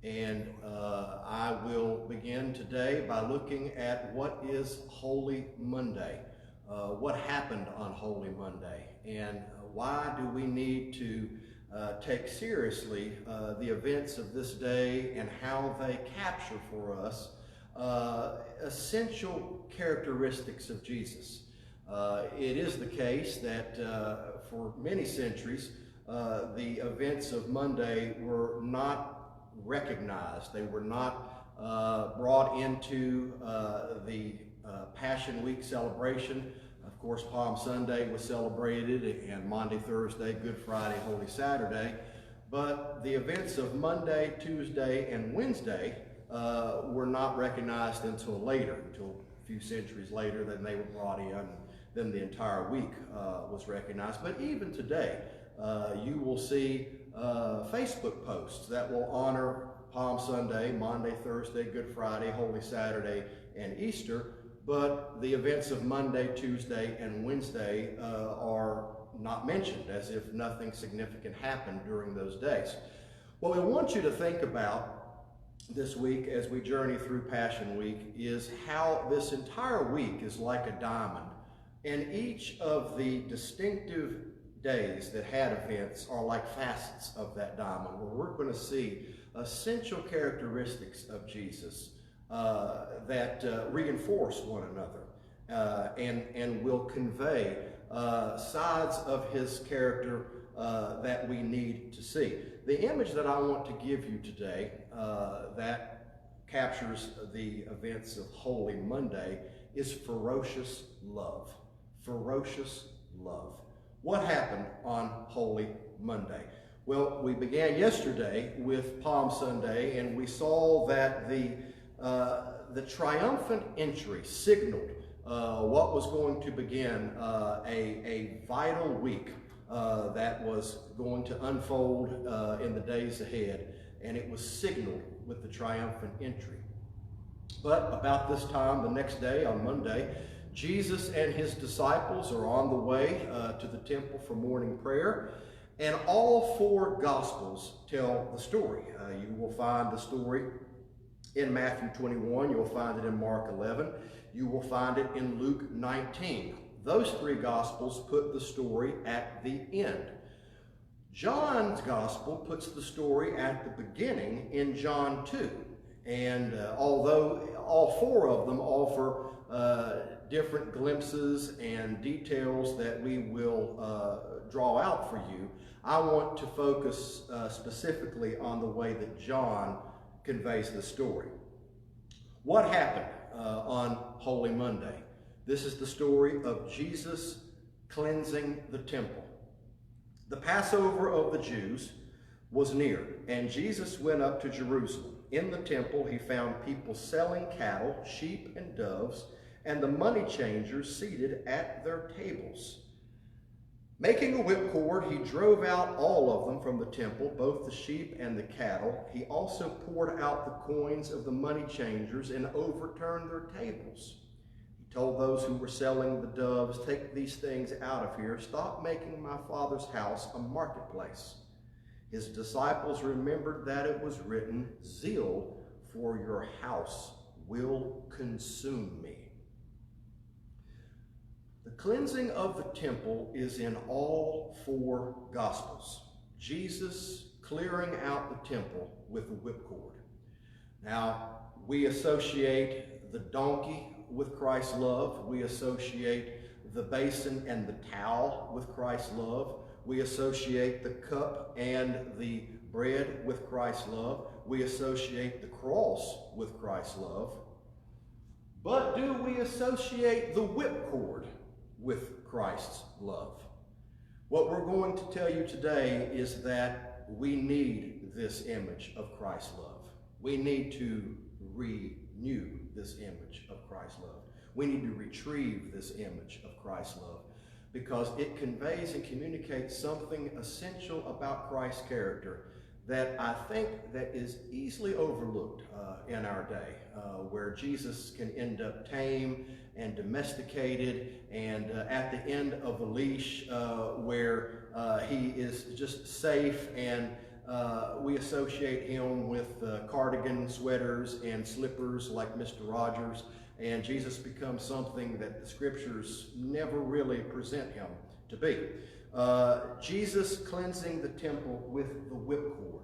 And I will begin today by looking at what is Holy Monday, what happened on Holy Monday, and why do we need to take seriously the events of this day and how they capture for us essential characteristics of Jesus. It is the case that for many centuries, the events of Monday were not recognized. They were not brought into the Passion Week celebration. Of course, Palm Sunday was celebrated, and Maundy, Thursday, Good Friday, Holy Saturday. But the events of Monday, Tuesday, and Wednesday were not recognized until later, until a few centuries later. Then they were brought in, and then the entire week was recognized. But even today, you will see Facebook posts that will honor Palm Sunday, Maundy, Thursday, Good Friday, Holy Saturday, and Easter, but the events of Monday, Tuesday, and Wednesday are not mentioned, as if nothing significant happened during those days. What we want you to think about this week as we journey through Passion Week is how this entire week is like a diamond, and each of the distinctive days that had events are like facets of that diamond, where we're going to see essential characteristics of Jesus that reinforce one another and will convey sides of his character that we need to see. The image that I want to give you today that captures the events of Holy Monday is ferocious love. Ferocious love. What happened on Holy Monday? Well, we began yesterday with Palm Sunday, and we saw that the triumphant entry signaled what was going to begin a vital week that was going to unfold in the days ahead, and it was signaled with the triumphant entry. But about this time, the next day, on Monday, Jesus and his disciples are on the way to the temple for morning prayer, and all four Gospels tell the story. You will find the story in Matthew 21, you'll find it in Mark 11, you will find it in Luke 19. Those three Gospels put the story at the end. John's Gospel puts the story at the beginning in John 2. And although all four of them offer different glimpses and details that we will draw out for you, I want to focus specifically on the way that John conveys the story. What happened on Holy Monday? This is the story of Jesus cleansing the temple. The Passover of the Jews was near, and Jesus went up to Jerusalem. In the temple, he found people selling cattle, sheep, and doves, and the money changers seated at their tables. Making a whipcord, he drove out all of them from the temple, both the sheep and the cattle. He also poured out the coins of the money changers and overturned their tables. He told those who were selling the doves, "Take these things out of here. Stop making my Father's house a marketplace." His disciples remembered that it was written, "Zeal for your house will consume me." The cleansing of the temple is in all four Gospels. Jesus clearing out the temple with the whipcord. Now, we associate the donkey with Christ's love. We associate the basin and the towel with Christ's love. We associate the cup and the bread with Christ's love. We associate the cross with Christ's love. But do we associate the whipcord with Christ's love? What we're going to tell you today is that we need this image of Christ's love. We need to renew this image of Christ's love. We need to retrieve this image of Christ's love, because it conveys and communicates something essential about Christ's character that I think that is easily overlooked in our day, where Jesus can end up tame and domesticated and at the end of a leash, where he is just safe and We associate him with cardigan sweaters and slippers like Mr. Rogers, and Jesus becomes something that the scriptures never really present him to be. Jesus cleansing the temple with the whipcord.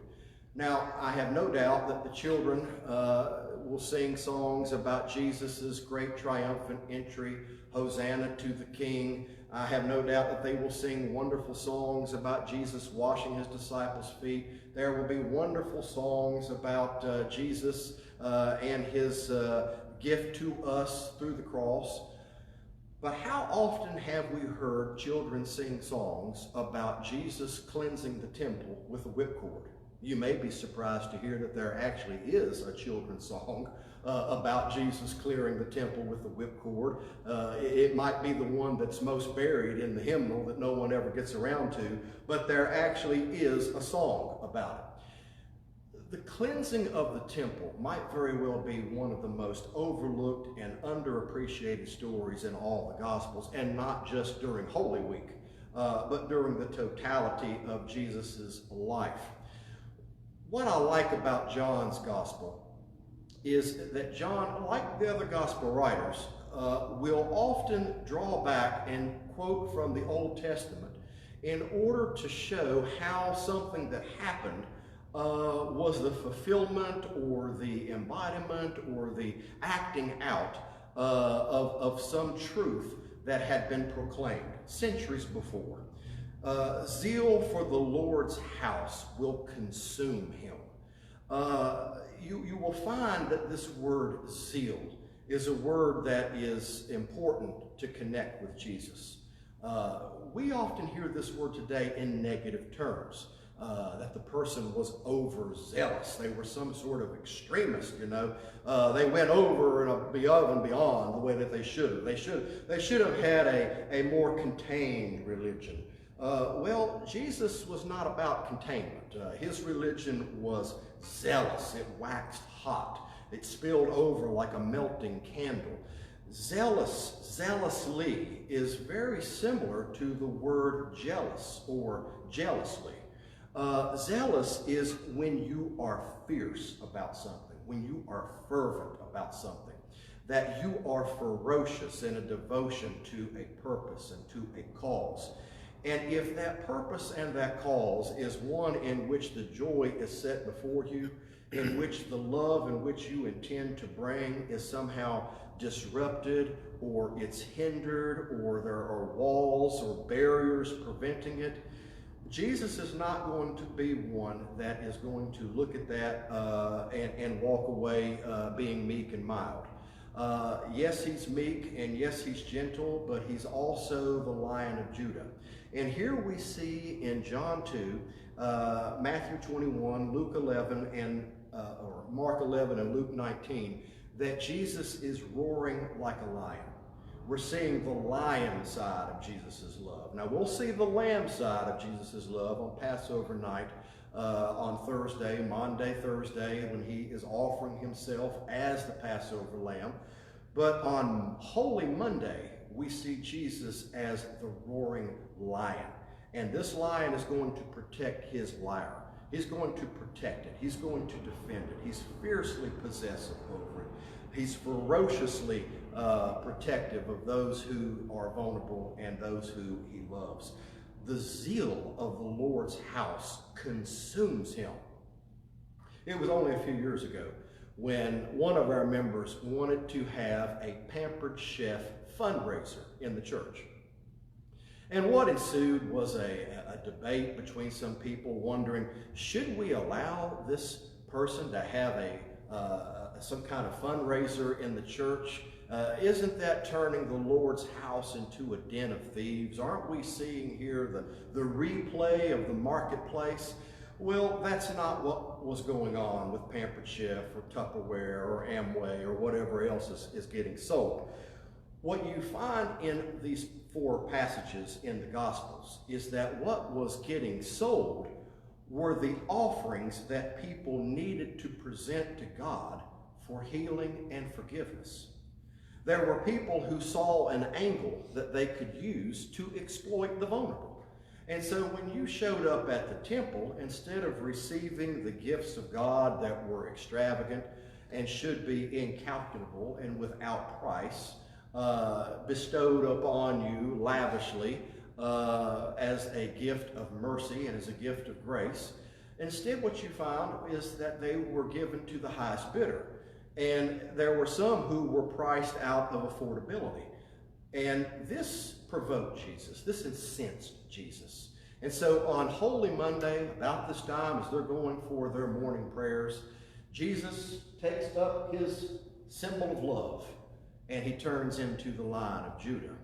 Now, I have no doubt that the children will sing songs about Jesus' great triumphant entry, Hosanna to the King. I have no doubt that they will sing wonderful songs about Jesus washing his disciples' feet. There will be wonderful songs about Jesus and his gift to us through the cross. But how often have we heard children sing songs about Jesus cleansing the temple with a whipcord? You may be surprised to hear that there actually is a children's song about Jesus clearing the temple with the whipcord. It might be the one that's most buried in the hymnal that no one ever gets around to, but there actually is a song about it. The cleansing of the temple might very well be one of the most overlooked and underappreciated stories in all the Gospels, and not just during Holy Week, but during the totality of Jesus' life. What I like about John's Gospel is that John, like the other Gospel writers, will often draw back and quote from the Old Testament in order to show how something that happened was the fulfillment or the embodiment or the acting out of some truth that had been proclaimed centuries before. Zeal for the Lord's house will consume him. You will find that this word zeal is a word that is important to connect with Jesus. We often hear this word today in negative terms, that the person was overzealous. They were some sort of extremist, you know. They went over and above and beyond the way that they should have. They should have had a more contained religion. Well, Jesus was not about containment. His religion was zealous. It waxed hot. It spilled over like a melting candle. Zealously is very similar to the word jealous or jealously. Zealous is when you are fierce about something, when you are fervent about something, that you are ferocious in a devotion to a purpose and to a cause. And if that purpose and that cause is one in which the joy is set before you, in which the love in which you intend to bring is somehow disrupted, or it's hindered, or there are walls or barriers preventing it, Jesus is not going to be one that is going to look at that and walk away being meek and mild. Yes, he's meek, and yes, he's gentle, but he's also the Lion of Judah. And here we see in John 2, Matthew 21, Luke 11, or Mark 11 and Luke 19, that Jesus is roaring like a lion. We're seeing the lion side of Jesus' love. Now, we'll see the lamb side of Jesus' love on Passover night, on Thursday, Maundy Thursday, when he is offering himself as the Passover lamb. But on Holy Monday, we see Jesus as the roaring lion. And this lion is going to protect his lyre. He's going to protect it. He's going to defend it. He's fiercely possessive over it. He's ferociously protective of those who are vulnerable and those who he loves. The zeal of the Lord's house consumes him. It was only a few years ago when one of our members wanted to have a Pampered Chef fundraiser in the church. And what ensued was a debate between some people wondering, should we allow this person to have some kind of fundraiser in the church? Isn't that turning the Lord's house into a den of thieves? Aren't we seeing here the replay of the marketplace? Well, that's not what was going on with Pampered Chef or Tupperware or Amway or whatever else is getting sold. What you find in these 4 passages in the Gospels is that what was getting sold were the offerings that people needed to present to God for healing and forgiveness. There were people who saw an angle that they could use to exploit the vulnerable. And so when you showed up at the temple, instead of receiving the gifts of God that were extravagant and should be incalculable and without price, bestowed upon you lavishly as a gift of mercy and as a gift of grace, instead what you found is that they were given to the highest bidder. And there were some who were priced out of affordability. And this provoked Jesus. This incensed Jesus. And so on Holy Monday, about this time, as they're going for their morning prayers, Jesus takes up his symbol of love and he turns into the Lion of Judah.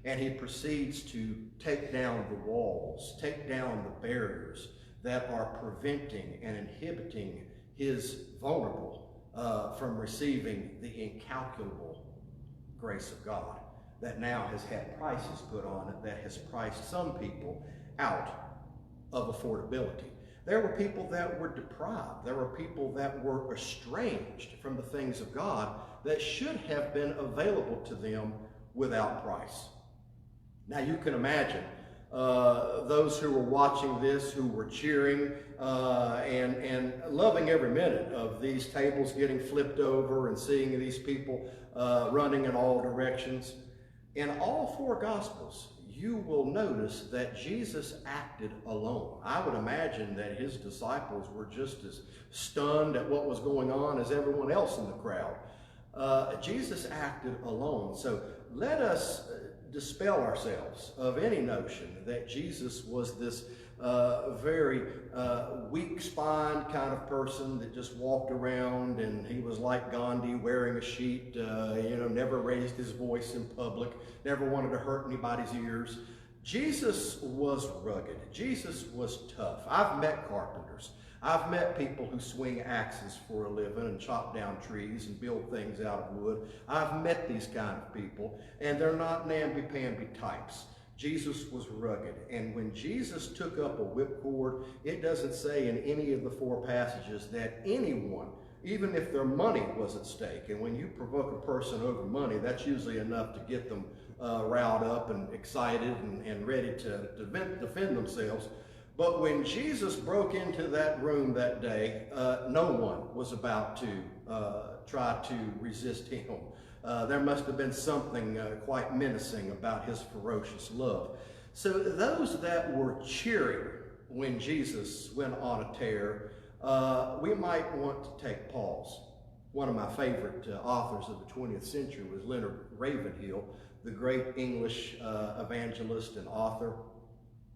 And he proceeds to take down the walls, take down the barriers that are preventing and inhibiting his vulnerable from receiving the incalculable grace of God that now has had prices put on it, that has priced some people out of affordability. There were people that were deprived. There were people that were estranged from the things of God that should have been available to them without price. Now you can imagine those who were watching this, who were cheering and loving every minute of these tables getting flipped over and seeing these people running in all directions. In all four Gospels, you will notice that Jesus acted alone. I would imagine that his disciples were just as stunned at what was going on as everyone else in the crowd. Jesus acted alone. So let us dispel ourselves of any notion that Jesus was this very weak-spined kind of person that just walked around and he was like Gandhi wearing a sheet, never raised his voice in public, never wanted to hurt anybody's ears. Jesus was rugged. Jesus was tough. I've met carpenters. I've met people who swing axes for a living and chop down trees and build things out of wood. I've met these kind of people, and they're not namby-pamby types. Jesus was rugged, and when Jesus took up a whipcord, it doesn't say in any of the four passages that anyone, even if their money was at stake, and when you provoke a person over money, that's usually enough to get them riled up and excited and ready to defend themselves. But when Jesus broke into that room that day, no one was about to try to resist him. There must have been something quite menacing about his ferocious love. So those that were cheering when Jesus went on a tear, we might want to take pause. One of my favorite authors of the 20th century was Leonard Ravenhill, the great English evangelist and author.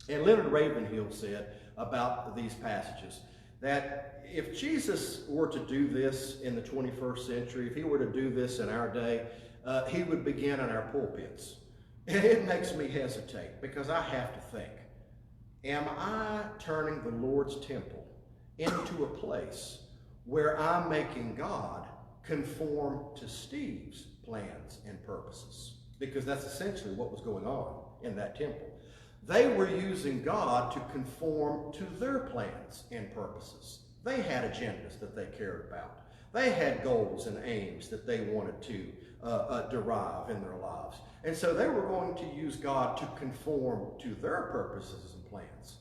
And Leonard Ravenhill said about these passages that if Jesus were to do this in the 21st century, if he were to do this in our day, he would begin in our pulpits. And it makes me hesitate because I have to think, am I turning the Lord's temple into a place where I'm making God conform to Steve's plans and purposes? Because that's essentially what was going on in that temple. They were using God to conform to their plans and purposes. They had agendas that they cared about. They had goals and aims that they wanted to derive in their lives. And so they were going to use God to conform to their purposes and plans.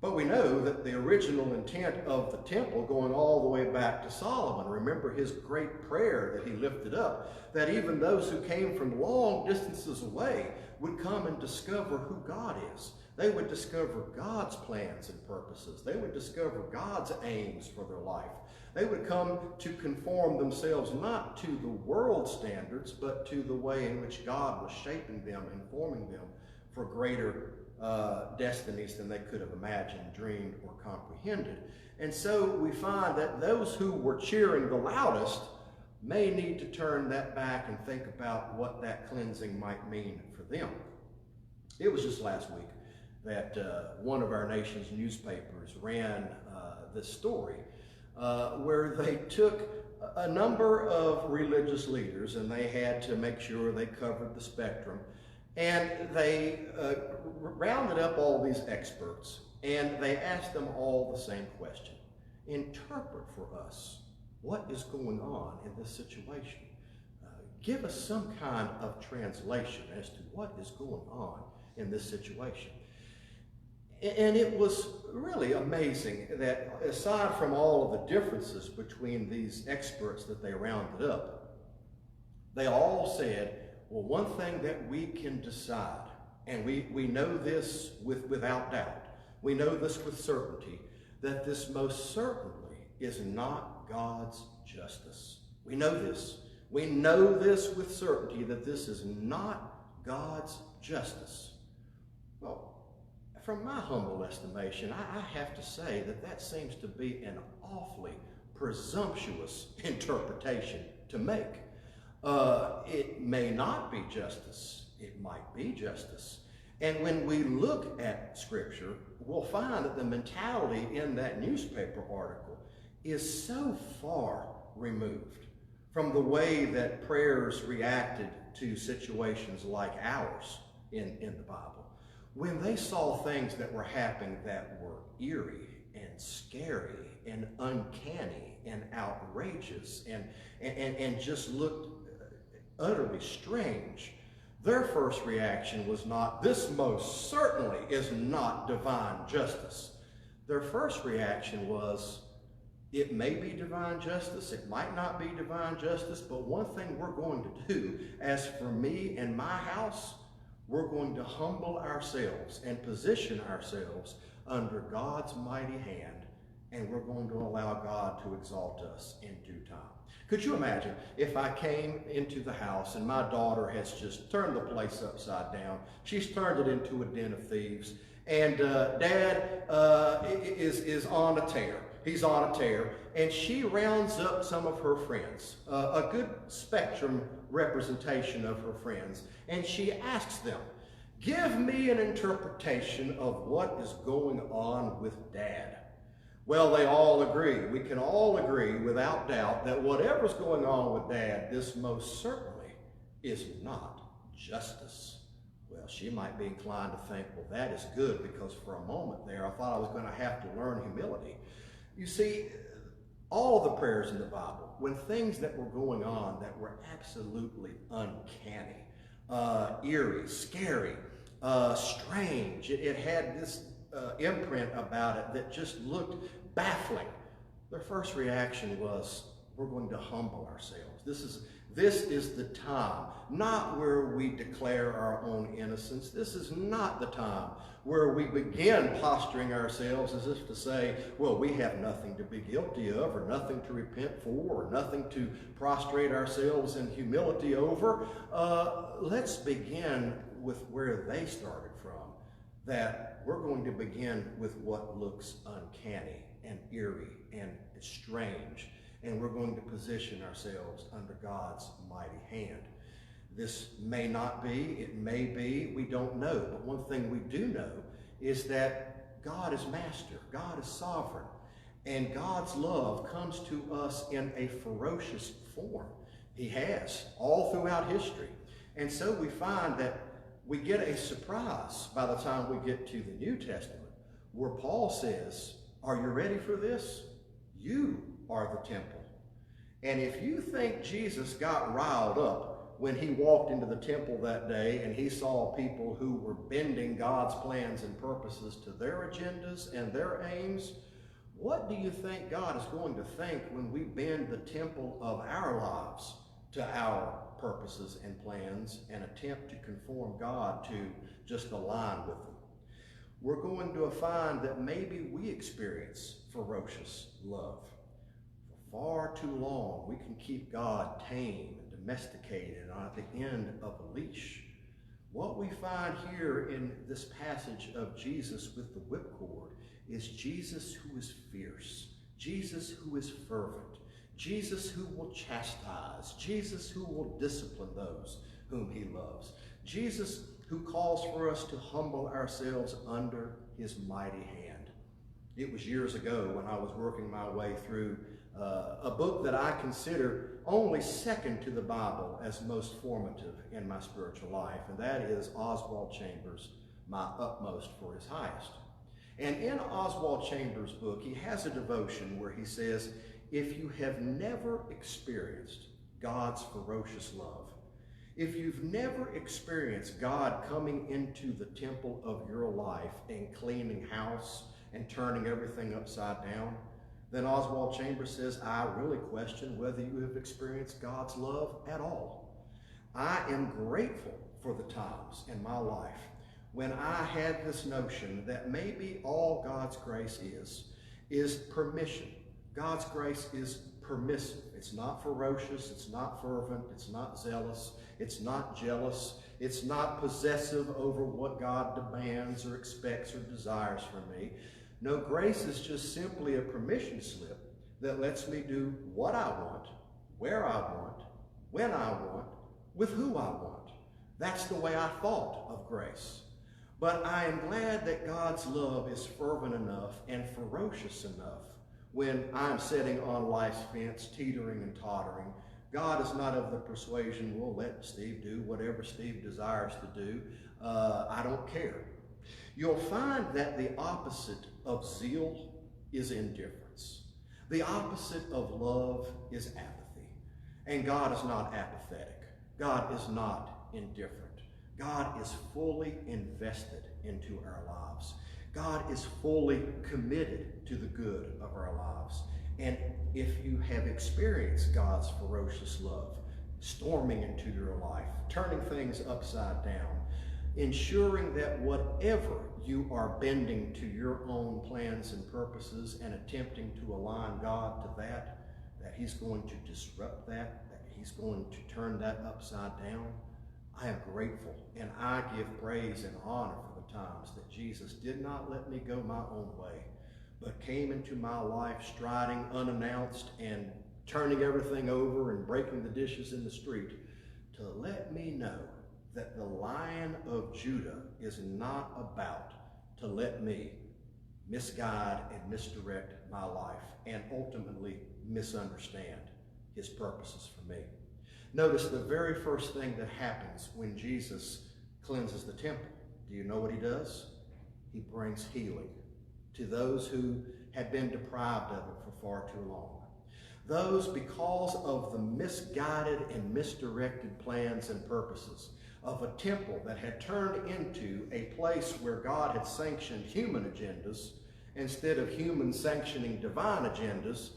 But we know that the original intent of the temple, going all the way back to Solomon, remember his great prayer that he lifted up, that even those who came from long distances away would come and discover who God is. They would discover God's plans and purposes. They would discover God's aims for their life. They would come to conform themselves not to the world standards, but to the way in which God was shaping them and forming them for greater destinies than they could have imagined, dreamed, or comprehended. And so we find that those who were cheering the loudest may need to turn that back and think about what that cleansing might mean for them. It was just last week that one of our nation's newspapers ran this story where they took a number of religious leaders and they had to make sure they covered the spectrum, and they rounded up all these experts and they asked them all the same question: interpret for us what is going on in this situation. Give us some kind of translation as to what is going on in this situation. And it was really amazing that aside from all of the differences between these experts that they rounded up, they all said, well, one thing that we can decide, and we know this without doubt, we know this with certainty, that this most certainly is not God's justice. We know this. We know this with certainty, that this is not God's justice. Well, from my humble estimation, I have to say that that seems to be an awfully presumptuous interpretation to make. It may not be justice. It might be justice. And when we look at Scripture, we'll find that the mentality in that newspaper article is so far removed from the way that prayers reacted to situations like ours in the Bible. When they saw things that were happening that were eerie and scary and uncanny and outrageous and just looked utterly strange, their first reaction was not, this most certainly is not divine justice. Their first reaction was, it may be divine justice, it might not be divine justice, but one thing we're going to do, as for me and my house, we're going to humble ourselves and position ourselves under God's mighty hand, and we're going to allow God to exalt us in due time. Could you imagine if I came into the house and my daughter has just turned the place upside down, she's turned it into a den of thieves, and Dad is on a tear. He's on a tear, and she rounds up some of her friends, a good spectrum representation of her friends, and she asks them, give me an interpretation of what is going on with Dad. Well, they all agree. We can all agree without doubt that whatever's going on with Dad, this most certainly is not justice. Well, she might be inclined to think, well, that is good, because for a moment there I thought I was going to have to learn humility. You see, all the prayers in the Bible, when things that were going on that were absolutely uncanny, eerie, scary, strange, it had this imprint about it that just looked baffling, their first reaction was, we're going to humble ourselves. This is the time, not where we declare our own innocence. This is not the time where we begin posturing ourselves as if to say, well, we have nothing to be guilty of, or nothing to repent for, or nothing to prostrate ourselves in humility over. Let's begin with where they started from, that we're going to begin with what looks uncanny and eerie and strange, and we're going to position ourselves under God's mighty hand. This may not be, it may be, we don't know, but one thing we do know is that God is master, God is sovereign, and God's love comes to us in a ferocious form. He has, all throughout history. And so we find that we get a surprise by the time we get to the New Testament, where Paul says, are you ready for this? You are the temple. And if you think Jesus got riled up when he walked into the temple that day and he saw people who were bending God's plans and purposes to their agendas and their aims, what do you think God is going to think when we bend the temple of our lives to our purposes and plans and attempt to conform God to just align with them? We're going to find that maybe we experience ferocious love. For far too long, we can keep God tame and domesticated and at the end of a leash. What we find here in this passage of Jesus with the whipcord is Jesus who is fierce, Jesus who is fervent, Jesus who will chastise, Jesus who will discipline those whom he loves, Jesus who calls for us to humble ourselves under his mighty hand. It was years ago when I was working my way through a book that I consider only second to the Bible as most formative in my spiritual life, and that is Oswald Chambers' My Utmost for His Highest. And in Oswald Chambers' book, he has a devotion where he says, if you have never experienced God's ferocious love, If you've never experienced God coming into the temple of your life and cleaning house and turning everything upside down, then Oswald Chambers says, I really question whether you have experienced God's love at all. I am grateful for the times in my life when I had this notion that maybe all God's grace is permission. God's grace is permissive. It's not ferocious, it's not fervent, it's not zealous, it's not jealous, it's not possessive over what God demands or expects or desires from me. No, grace is just simply a permission slip that lets me do what I want, where I want, when I want, with who I want. That's the way I thought of grace. But I am glad that God's love is fervent enough and ferocious enough when I'm sitting on life's fence, teetering and tottering. God is not of the persuasion, well, let Steve do whatever Steve desires to do. I don't care. You'll find that the opposite of zeal is indifference. The opposite of love is apathy. And God is not apathetic. God is not indifferent. God is fully invested into our lives. God is fully committed to the good of our lives. And if you have experienced God's ferocious love, storming into your life, turning things upside down, ensuring that whatever you are bending to your own plans and purposes and attempting to align God to that he's going to disrupt that he's going to turn that upside down, I am grateful and I give praise and honor for the times that Jesus did not let me go my own way, but came into my life striding unannounced and turning everything over and breaking the dishes in the street to let me know that the Lion of Judah is not about to let me misguide and misdirect my life and ultimately misunderstand his purposes for me. Notice the very first thing that happens when Jesus cleanses the temple. Do you know what he does? He brings healing to those who had been deprived of it for far too long. Those, because of the misguided and misdirected plans and purposes of a temple that had turned into a place where God had sanctioned human agendas instead of human sanctioning divine agendas,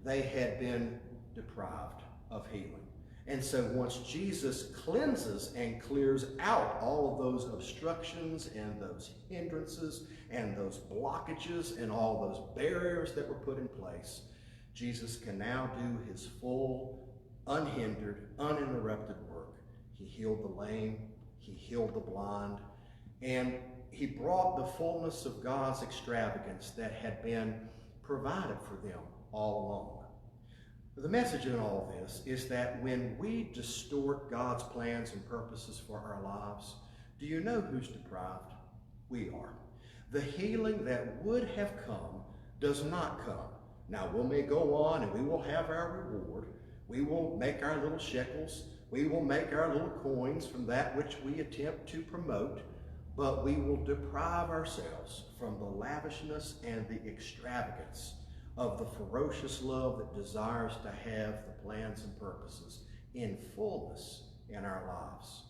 they had been deprived of healing. And so once Jesus cleanses and clears out all of those obstructions and those hindrances and those blockages and all those barriers that were put in place, Jesus can now do his full, unhindered, uninterrupted work. He healed the lame, he healed the blind, and he brought the fullness of God's extravagance that had been provided for them all along. The message in all this is that when we distort God's plans and purposes for our lives, do you know who's deprived? We are. The healing that would have come does not come. Now, we may go on and we will have our reward. We will make our little shekels. We will make our little coins from that which we attempt to promote, but we will deprive ourselves from the lavishness and the extravagance of the ferocious love that desires to have the plans and purposes in fullness in our lives.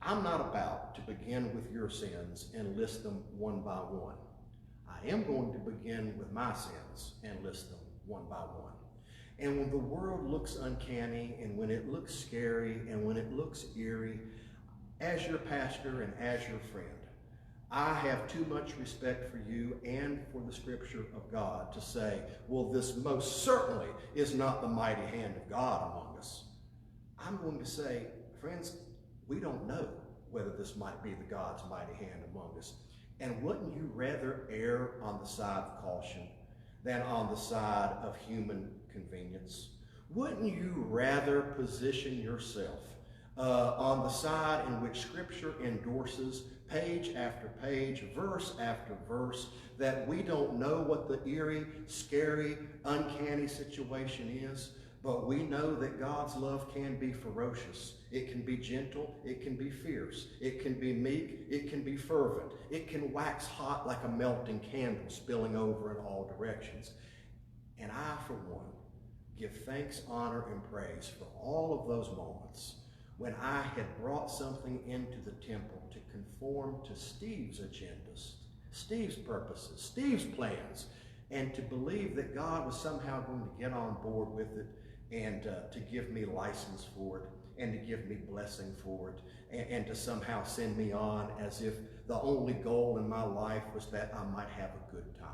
I'm not about to begin with your sins and list them one by one. I am going to begin with my sins and list them one by one. And when the world looks uncanny and when it looks scary and when it looks eerie, as your pastor and as your friend, I have too much respect for you and for the scripture of God to say, well, this most certainly is not the mighty hand of God among us. I'm going to say, friends, we don't know whether this might be the God's mighty hand among us. And wouldn't you rather err on the side of caution than on the side of human convenience? Wouldn't you rather position yourself on the side in which Scripture endorses page after page, verse after verse, that we don't know what the eerie, scary, uncanny situation is, but we know that God's love can be ferocious. It can be gentle. It can be fierce. It can be meek. It can be fervent. It can wax hot like a melting candle spilling over in all directions. And I, for one, give thanks, honor, and praise for all of those moments when I had brought something into the temple to conform to Steve's agendas, Steve's purposes, Steve's plans, and to believe that God was somehow going to get on board with it and to give me license for it and to give me blessing for it and to somehow send me on as if the only goal in my life was that I might have a good time.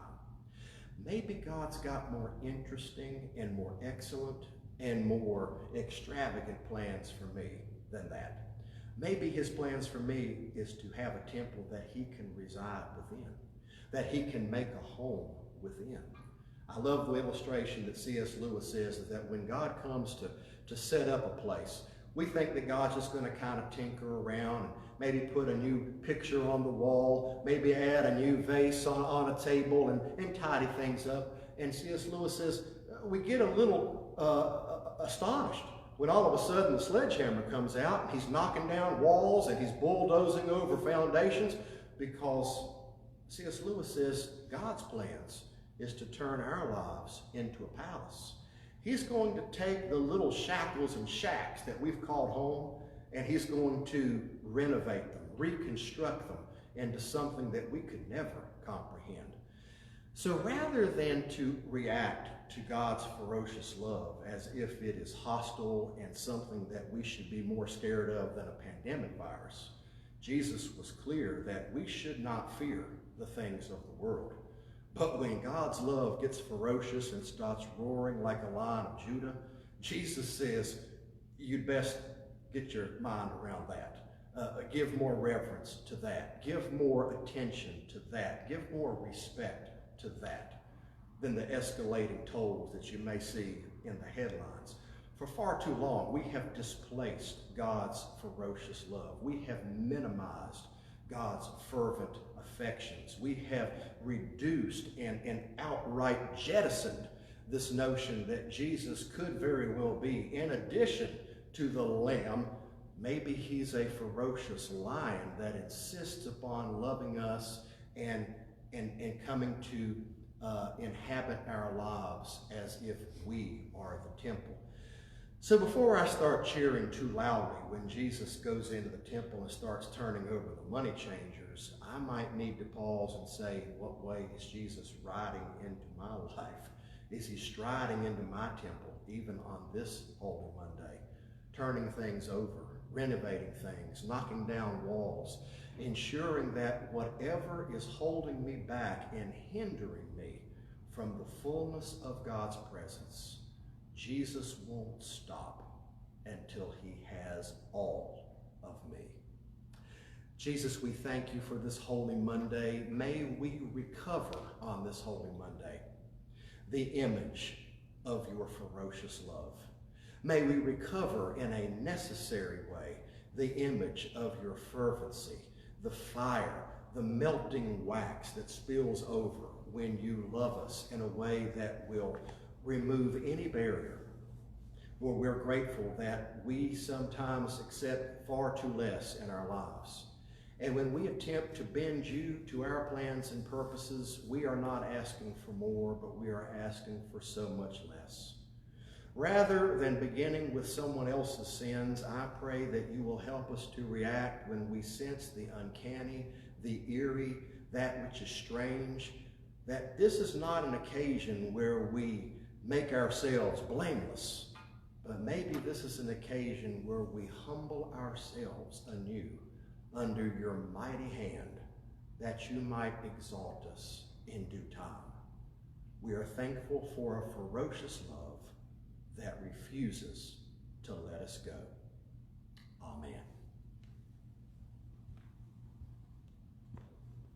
Maybe God's got more interesting and more excellent and more extravagant plans for me than that. Maybe his plans for me is to have a temple that he can reside within, that he can make a home within. I love the illustration that C.S. Lewis says that when God comes to set up a place, we think that God's just going to kind of tinker around and maybe put a new picture on the wall, maybe add a new vase on a table and tidy things up. And C.S. Lewis says we get a little astonished when all of a sudden the sledgehammer comes out and he's knocking down walls and he's bulldozing over foundations, because C.S. Lewis says God's plans is to turn our lives into a palace. He's going to take the little shackles and shacks that we've called home, and he's going to renovate them, reconstruct them into something that we could never comprehend. So rather than to react to God's ferocious love as if it is hostile and something that we should be more scared of than a pandemic virus, Jesus was clear that we should not fear the things of the world. But when God's love gets ferocious and starts roaring like a lion of Judah, Jesus says, you'd best get your mind around that. Give more reverence to that. Give more attention to that. Give more respect to that than the escalating tolls that you may see in the headlines. For far too long, we have displaced God's ferocious love. We have minimized God's fervent affections. We have reduced and outright jettisoned this notion that Jesus could very well be, in addition to the lamb, maybe he's a ferocious lion that insists upon loving us and coming to inhabit our lives as if we are the temple. So before I start cheering too loudly when Jesus goes into the temple and starts turning over the money changers, I might need to pause and say, in what way is Jesus riding into my life? Is he striding into my temple, even on this Holy Monday, turning things over, renovating things, knocking down walls, ensuring that whatever is holding me back and hindering me from the fullness of God's presence, Jesus won't stop until he has all of me. Jesus, we thank you for this Holy Monday. May we recover on this Holy Monday the image of your ferocious love. May we recover in a necessary way the image of your fervency, the fire, the melting wax that spills over when you love us in a way that will remove any barrier. Lord, we're grateful that we sometimes accept far too less in our lives. And when we attempt to bend you to our plans and purposes, we are not asking for more, but we are asking for so much less. Rather than beginning with someone else's sins, I pray that you will help us to react when we sense the uncanny, the eerie, that which is strange, that this is not an occasion where we make ourselves blameless, but maybe this is an occasion where we humble ourselves anew under your mighty hand, that you might exalt us in due time. We are thankful for a ferocious love that refuses to let us go.